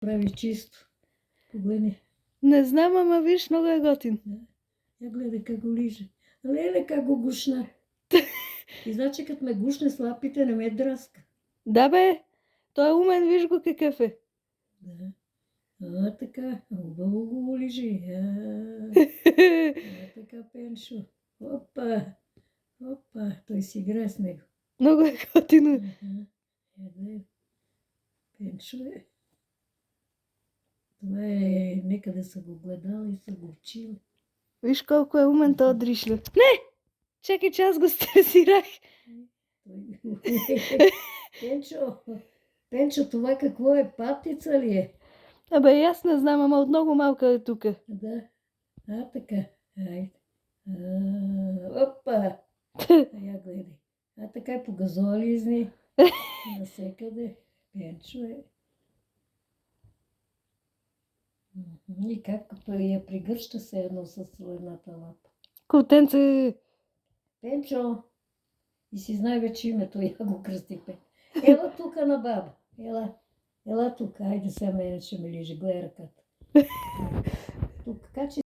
Прави чисто. Погледни. Не знам, ама виж, много е готин. Я гледай как го лиже. Леле, как го гушна. И значи, като ме гушне с лапите, не ме драска. Да бе, той е умен, виж го какъв е. Да. Така, хубаво го лижи. Така, Пеншо. Опа, той си играе с него. Много е готино. Пеншо е. Това е, некъде са го гледали и са го учили. Виж колко е умен този дришлю. Не! Чакай, че аз го стресирах. Пенчо, това какво е? Патица ли е? Абе, аз не знам, ама от много малка е тука. Да. Така. Айде. Опа! Я гледай. Така е по газолизни. Насекъде. Пенчо е. И как я пригръща се едно с едната лапа. Котенце. Пенчо. И си знае вече името, я го кръстихме. Ела тука на баба. Ела тук. Айде сега мене ще ме лиже. Гледай ръката. Тук. Качи